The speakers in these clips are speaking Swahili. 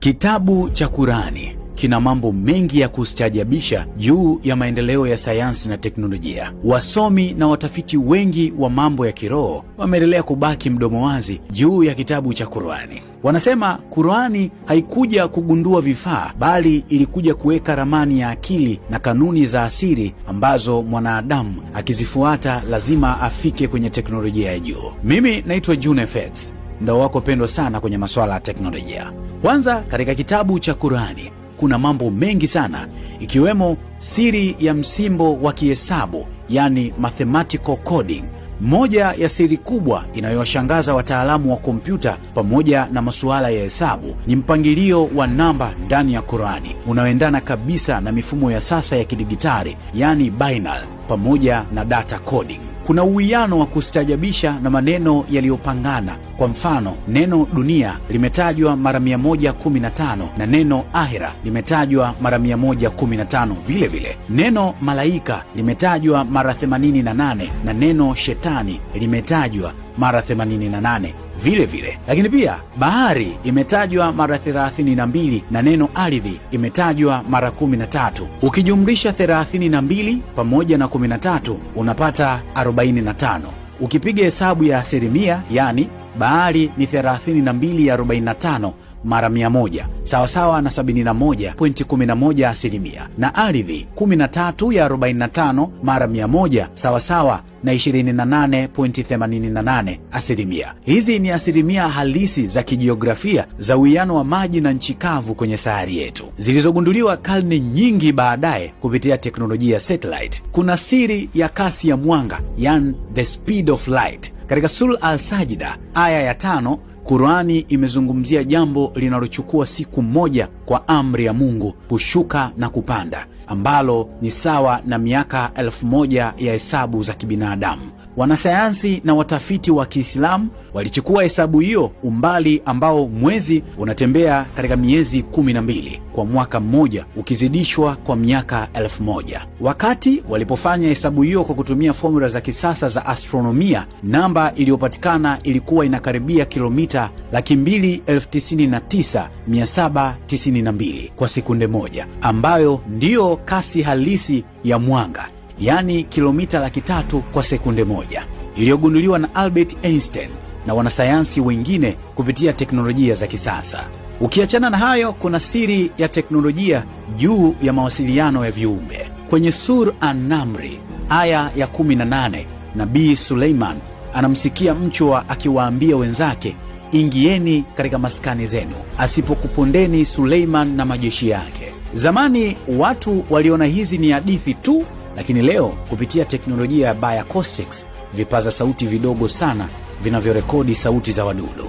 Kitabu cha Qur'ani kina mambo mengi ya kustaajabisha juu ya maendeleo ya sayansi na teknolojia. Wasomi na watafiti wengi wa mambo ya kiroho wameendelea kubaki mdomo wazi juu ya kitabu cha Qur'ani. Wanasema Qur'ani haikuja kugundua vifaa, bali ilikuja kuweka ramani ya akili na kanuni za asili ambazo mwanadamu akizifuata lazima afike kwenye teknolojia ya juu. Mimi naitwa June Fetz, ndo wako pendwa sana kwenye masuala ya teknolojia. Kwanza, katika kitabu cha Qur'ani kuna mambo mengi sana, ikiwemo siri ya msimbo wa kihesabu, yani mathematical coding. Moja ya siri kubwa inayowashangaza wataalamu wa kompyuta pamoja na masuala ya hesabu ni mpangilio wa namba ndani ya Qur'ani unaoendana kabisa na mifumo ya sasa ya kidigitali, yani binary, pamoja na data coding. Kuna uwiano wa kustaajabisha na maneno yaliyopangana. Kwa mfano, neno dunia limetajwa mara 115 na neno ahira limetajwa mara 115 vile vile. Neno malaika limetajwa mara 88 na neno shetani limetajwa mara 88 vile vile. Lakini pia bahari imetajwa mara 32 na neno ardhi imetajwa mara 13. Ukijumlisha 32 pamoja na 13 unapata 45. Ukipiga hesabu ya asilimia, yani bahari ni 32 ya 45 mara 100 sawasawa na 71.11 asilimia, na ardhi 13 ya 45 mara 100 sawasawa na 28.88 asilimia. Hizi ni asilimia halisi za kijiografia za uwiano wa maji na nchi kavu kwenye sayari yetu, zilizogunduliwa karne nyingi baadaye kupitia teknolojia ya satellite. Kuna siri ya kasi ya mwanga, yani the speed of light. Katika Surah Al-Sajda aya ya 5, Qur'ani imezungumzia jambo linalochukua siku moja kwa amri ya Mungu kushuka na kupanda, ambalo ni sawa na miaka 1000 ya hesabu za kibinadamu. Wanasayansi na watafiti wa Kiislamu walichukua hesabu hiyo, umbali ambao mwezi unatembea katika miezi 12 kwa mwaka mmoja, ukizidishwa kwa miaka 1000. Wakati walipofanya hesabu hiyo kwa kutumia formula za kisasa za astronomia, namba iliyopatikana ilikuwa inakaribia kilomita 299,792 kwa sekunde moja, ambayo ndiyo kasi halisi ya mwanga, yani kilomita 300 kwa sekunde moja, iliyogunduliwa na Albert Einstein na wanasayansi wengine kupitia teknolojia za kisasa. Ukiachana na hayo, kuna siri ya teknolojia juu ya mawasiliano ya viumbe. Kwenye Surah An-Namri aya ya 18, Nabii Suleiman anamsikia mchwa akiwaambia wenzake, ingieni katika maskani zenu, asipokupondeni Suleiman na majeshi yake. Zamani watu waliona hizi ni hadithi tu, lakini leo kupitia teknolojia ya bioacoustics, vipaza sauti vidogo sana vinavyorekodi sauti za wadudu,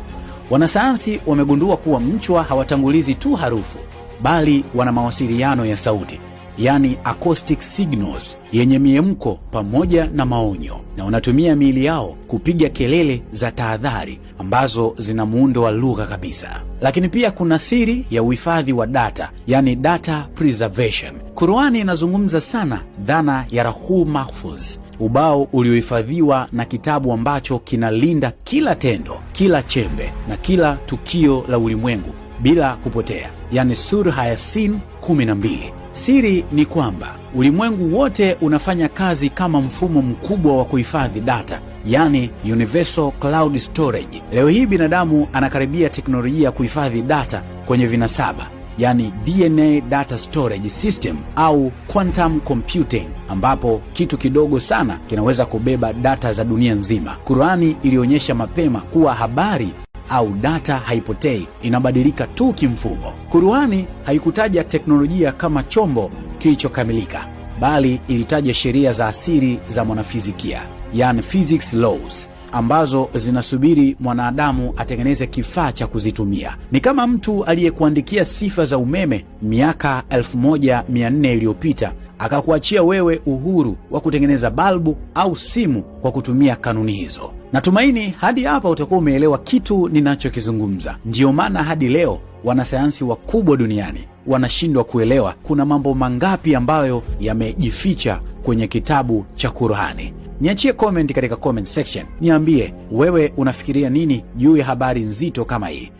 wanasayansi wamegundua kuwa mchwa hawatangulizi tu harufu, bali wana mawasiliano ya sauti, yani acoustic signals, yenye miemko pamoja na maonyo, na wanatumia miili yao kupiga kelele za tahadhari ambazo zina muundo wa lugha kabisa. Lakini pia kuna siri ya uhifadhi wa data, yani data preservation. Qur'ani inazungumza sana dhana ya Lauhul Mahfuz, ubao uliohifadhiwa na kitabu ambacho kinalinda kila tendo, kila chembe na kila tukio la ulimwengu bila kupotea, yani Surah Yasin 12. Siri ni kwamba ulimwengu wote unafanya kazi kama mfumo mkubwa wa kuhifadhi data, yani universal cloud storage. Leo hii binadamu anakaribia teknolojia ya kuhifadhi data kwenye vinasaba, yani DNA data storage system au quantum computing, ambapo kitu kidogo sana kinaweza kubeba data za dunia nzima. Qur'ani ilionyesha mapema kuwa habari au data haipotei, inabadilika tu kimfumo. Qur'ani haikutaja teknolojia kama chombo kilichokamilika, bali ilitaja sheria za asili za mwanafizikia, yani physics laws, ambazo zinasubiri mwanadamu atengeneze kifaa cha kuzitumia. Ni kama mtu aliyekuandikia sifa za umeme miaka 1400 iliyopita akakuachia wewe uhuru wa kutengeneza balbu au simu kwa kutumia kanuni hizo. Natumaini hadi hapa utakuwa umeelewa kitu ninachokizungumza. Ndiyo maana hadi leo wanasayansi wakubwa duniani wanashindwa kuelewa kuna mambo mangapi ambayo yamejificha kwenye kitabu cha Qur'ani. Niachie comment katika comment section, niambie wewe unafikiria nini juu ya habari nzito kama hii.